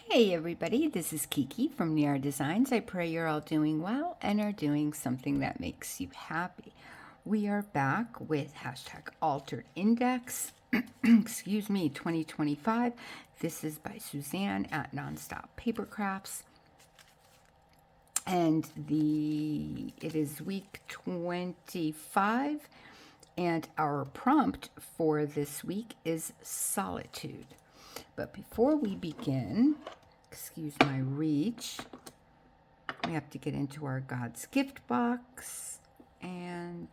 Hey everybody, this is Kiki from Niar Designs. I pray you're all doing well and are doing something that makes you happy. We are back with hashtag altered index, excuse me, 2025. This is by Suzanne at Nonstop Paper Crafts. And it is week 25, and our prompt for this week is solitude. But before we begin, excuse my reach, we have to get into our God's gift box. And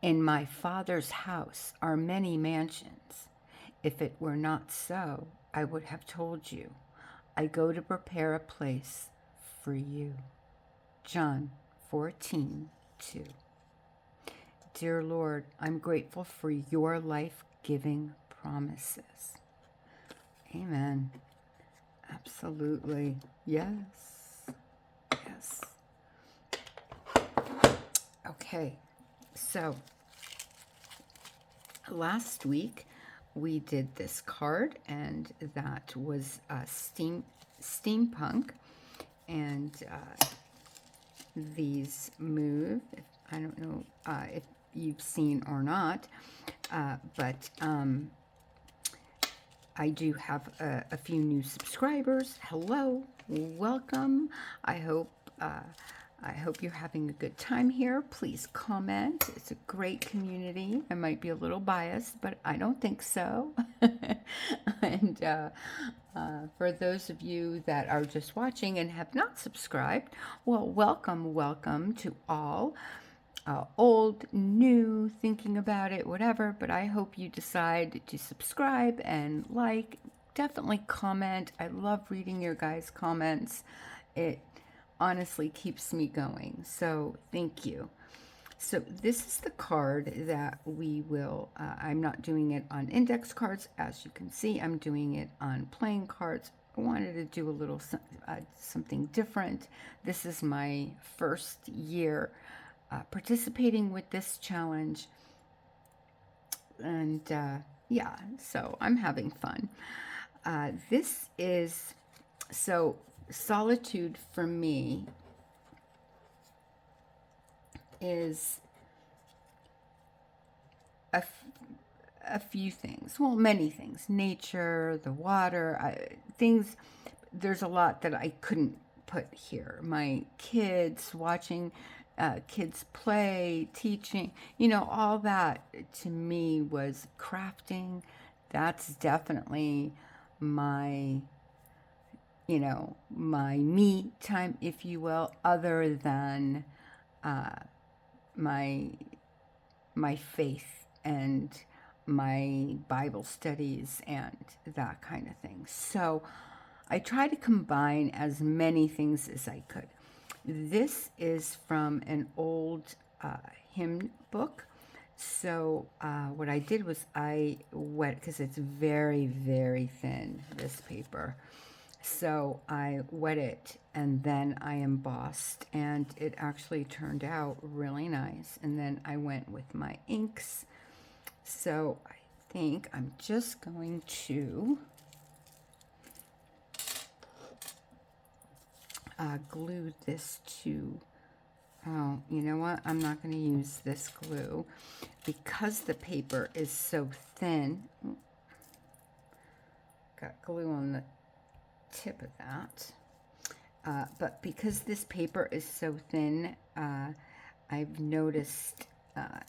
in my Father's house are many mansions. If it were not so, I would have told you. I go to prepare a place for you. John 14:2. Dear Lord, I'm grateful for your life-giving promises. Amen. Absolutely. Yes. Yes. Okay. So last week we did this card, and that was steampunk, and these move. I don't know if you've seen or not, but I do have a few new subscribers. Hello, welcome. I hope you're having a good time here. Please comment. It's a great community. I might be a little biased, but I don't think so. And for those of you that are just watching and have not subscribed, well, welcome to all. Old, new, thinking about it, whatever, but I hope you decide to subscribe and like. Definitely comment. I love reading your guys' comments. It honestly keeps me going, so thank you. So this is the card that we will, I'm not doing it on index cards. As you can see, I'm doing it on playing cards. I wanted to do a little something different. This is my first year participating with this challenge, and yeah, so I'm having fun. This is, so solitude for me is a few things, well, many things: nature, the water, things. There's a lot that I couldn't put here. My kids, watching kids play, teaching, all that to me was crafting. That's definitely my, my me time, if you will, other than my faith and my Bible studies and that kind of thing. So I try to combine as many things as I could. This is from an old hymn book. So what I did was I wet, because it's very, very thin, this paper. So I wet it and then I embossed, and it actually turned out really nice. And then I went with my inks. So I think I'm just going to glue this to, oh, you know what? I'm not going to use this glue because the paper is so thin. Got glue on the tip of that. But because this paper is so thin, I've noticed,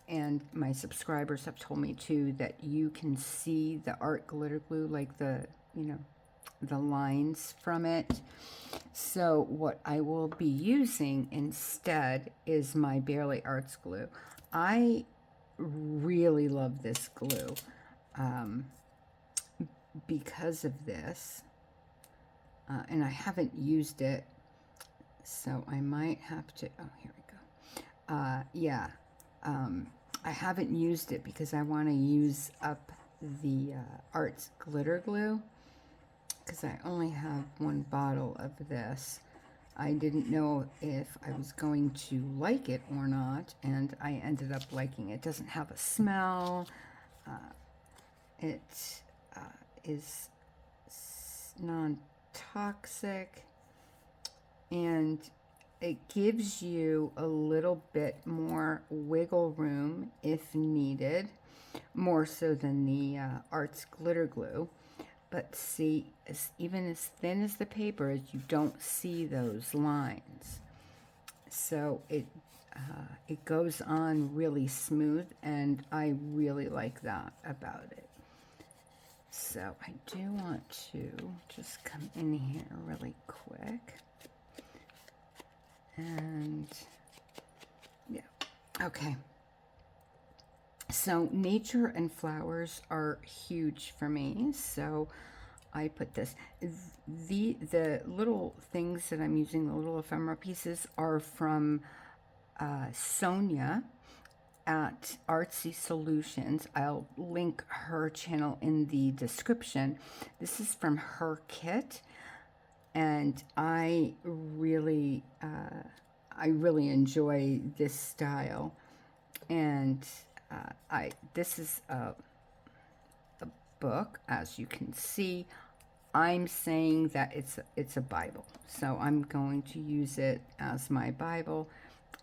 and my subscribers have told me too, that you can see the art glitter glue, like the lines from it. So what I will be using instead is my Barely Arts glue. I really love this glue because of this, and I haven't used it, so I might have to, oh, here we go. Yeah, I haven't used it because I want to use up the Arts glitter glue, because I only have one bottle of this. I didn't know if I was going to like it or not, and I ended up liking it. It doesn't have a smell. It is non-toxic, and it gives you a little bit more wiggle room if needed, more so than the Arts Glitter Glue. But see, even as thin as the paper is, you don't see those lines. So it goes on really smooth, and I really like that about it. So I do want to just come in here really quick. And yeah, okay. So nature and flowers are huge for me. So I put this. The little things that I'm using, the little ephemera pieces, are from Sonia at Artsy Solutions. I'll link her channel in the description. This is from her kit, and I really enjoy this style. And this is a book, as you can see. I'm saying that it's a Bible, so I'm going to use it as my Bible.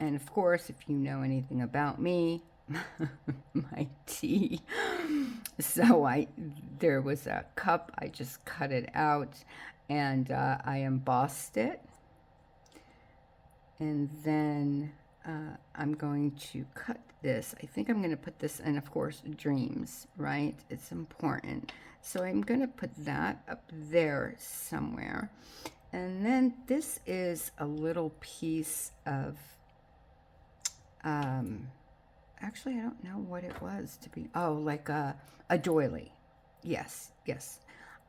And of course, if you know anything about me, my tea. So there was a cup, I just cut it out, and I embossed it. And then I'm going to cut this. I think I'm going to put this in, of course, dreams, right? It's important. So I'm going to put that up there somewhere. And then this is a little piece of, actually, I don't know what it was to be, oh, like a doily. Yes, yes.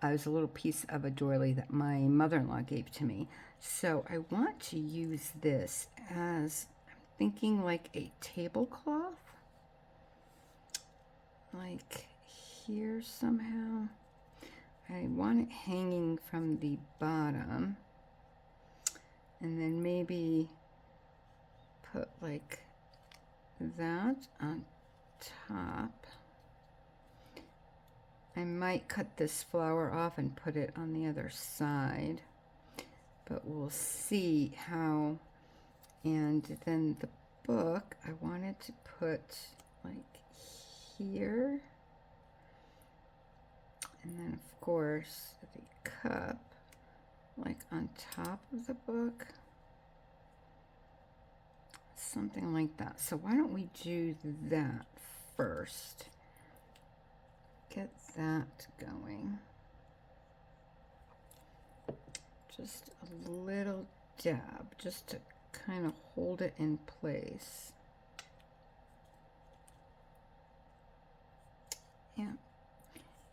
It was a little piece of a doily that my mother-in-law gave to me. So I want to use this as, I'm thinking like a tablecloth, like here somehow. I want it hanging from the bottom, and then maybe put like that on top. I might cut this flower off and put it on the other side, but we'll see how. And then the book, I wanted to put like here. And then of course the cup like on top of the book. Something like that. So why don't we do that first? Get that going. Just a little dab, just to kind of hold it in place. Yeah.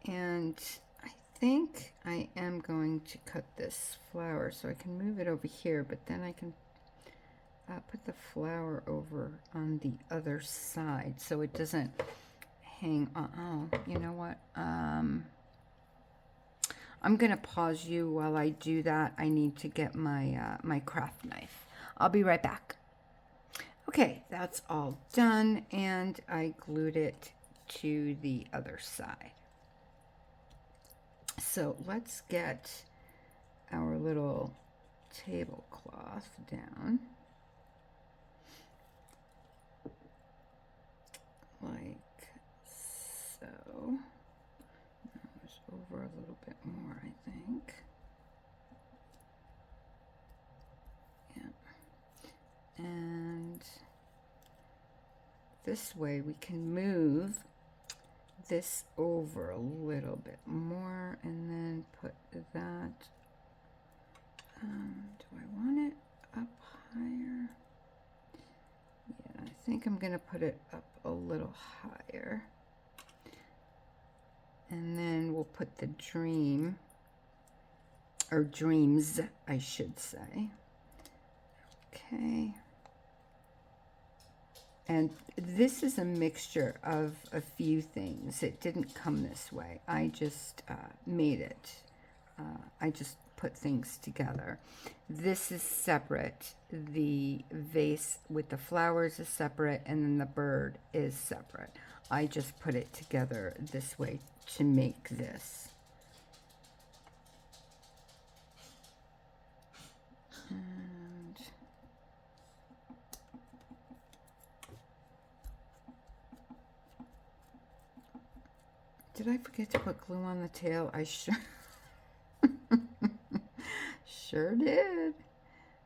And I think I am going to cut this flower so I can move it over here, but then I can put the flower over on the other side so it doesn't hang on. Oh, you know what? I'm going to pause you while I do that. I need to get my my craft knife. I'll be right back. Okay, that's all done, and I glued it to the other side. So let's get our little tablecloth down. Like so. Just over a little bit more, I think. Yeah. And this way we can move this over a little bit more and then put that. Do I want it up higher? Yeah, I think I'm going to put it up a little higher. And then we'll put the dream, or dreams, I should say. Okay. And this is a mixture of a few things. It didn't come this way. I just made it. I just put things together. This is separate. The vase with the flowers is separate, and then the bird is separate. I just put it together this way to make this. did I forget to put glue on the tail? I sure, sure did.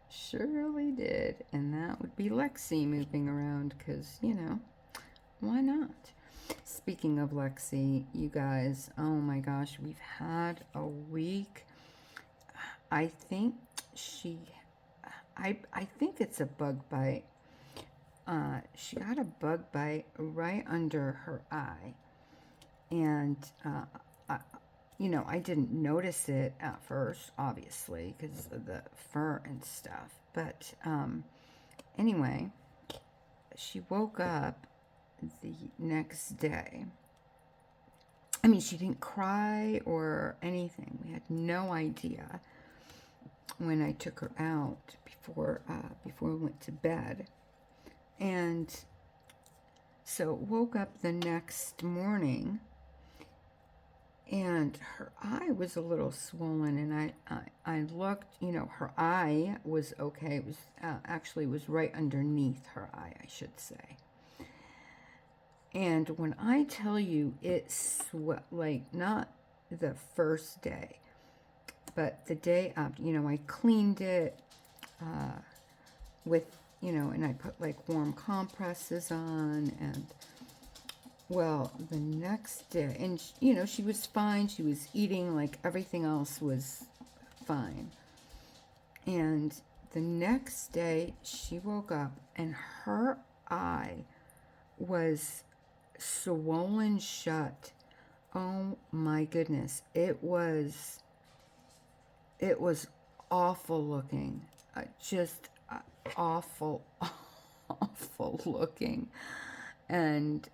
Surely did. And that would be Lexi moving around because, you know, why not? Speaking of Lexi, you guys, oh my gosh, we've had a week. I think I think it's a bug bite. She got a bug bite right under her eye. And, you know, I didn't notice it at first, obviously, because of the fur and stuff. But anyway, she woke up the next day. I mean, she didn't cry or anything. We had no idea when I took her out before we went to bed. And so woke up the next morning, and her eye was a little swollen, and I looked, you know, her eye was okay. It was actually it was right underneath her eye, I should say. And when I tell you it like not the first day, but the day after, you know, I cleaned it with, you know, and I put like warm compresses on, and well, the next day, and you know, she was fine. She was eating, like everything else was fine. And the next day she woke up and her eye was swollen shut. Oh my goodness. It was awful looking. Just awful, awful looking. And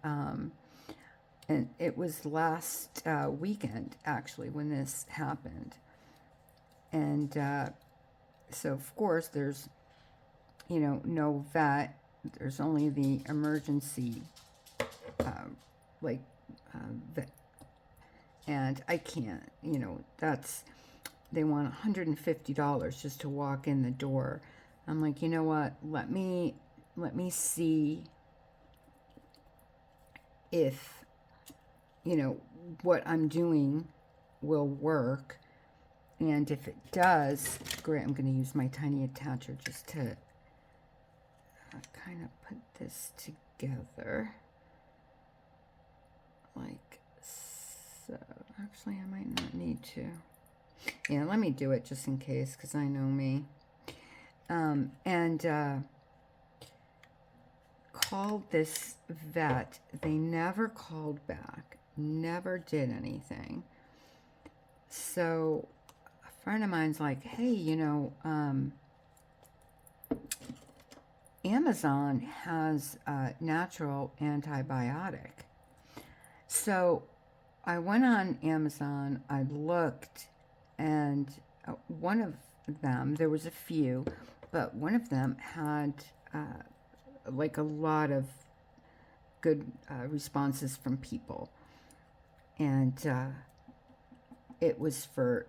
it was last weekend, actually, when this happened. And so, of course, there's, you know, no vet. There's only the emergency, vet. And I can't, you know, they want $150 just to walk in the door. I'm like, you know what? Let me see if, you know, what I'm doing will work. And if it does, great, I'm going to use my tiny attacher just to kind of put this together. Like so. Actually, I might not need to. Yeah, let me do it just in case, because I know me. Called this vet. They never called back. Never did anything. So a friend of mine's like, hey, you know, Amazon has a natural antibiotic. So I went on Amazon, I looked, and one of them, there was a few, but one of them had like a lot of good responses from people. And it was for,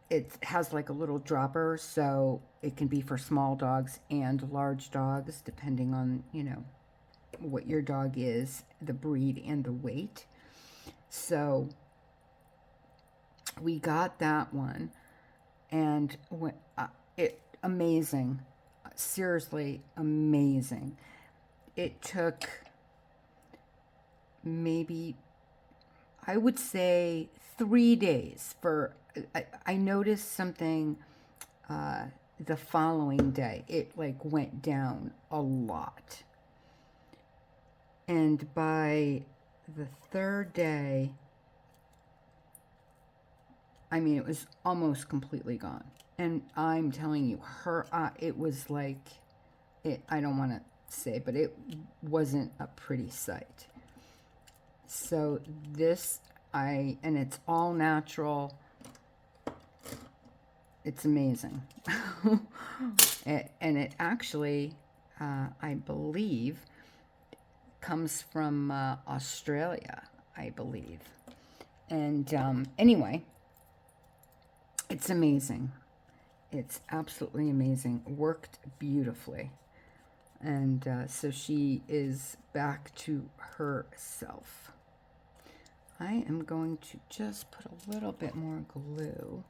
it has like a little dropper, so it can be for small dogs and large dogs, depending on, you know, what your dog is, the breed and the weight. So we got that one, and it amazing, seriously amazing. It took maybe, I would say, 3 days for, I noticed something the following day. It like went down a lot. And by the third day, I mean, it was almost completely gone. And I'm telling you, it was like, I don't want to say, but it wasn't a pretty sight. So this, and it's all natural. It's amazing. And it actually, I believe, comes from Australia, I believe. And anyway, it's amazing. It's absolutely amazing. Worked beautifully. And so she is back to herself. I am going to just put a little bit more glue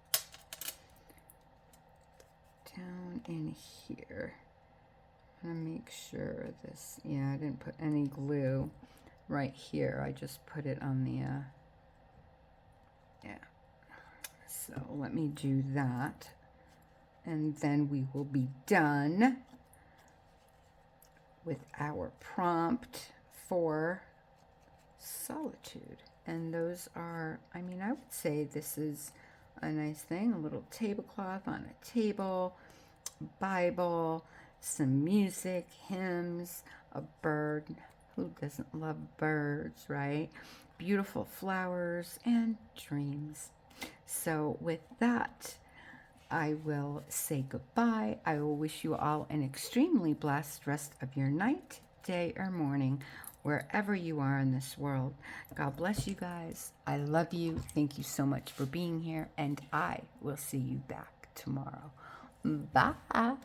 down in here. I'm going to make sure this, yeah, I didn't put any glue right here. I just put it on the, yeah. So let me do that. And then we will be done with our prompt for solitude. And those are, I mean, I would say this is a nice thing, a little tablecloth on a table, Bible, some music, hymns, a bird. Who doesn't love birds, right? Beautiful flowers and dreams. So with that, I will say goodbye. I will wish you all an extremely blessed rest of your night, day, or morning, wherever you are in this world. God bless you guys. I love you. Thank you so much for being here, and I will see you back tomorrow. Bye.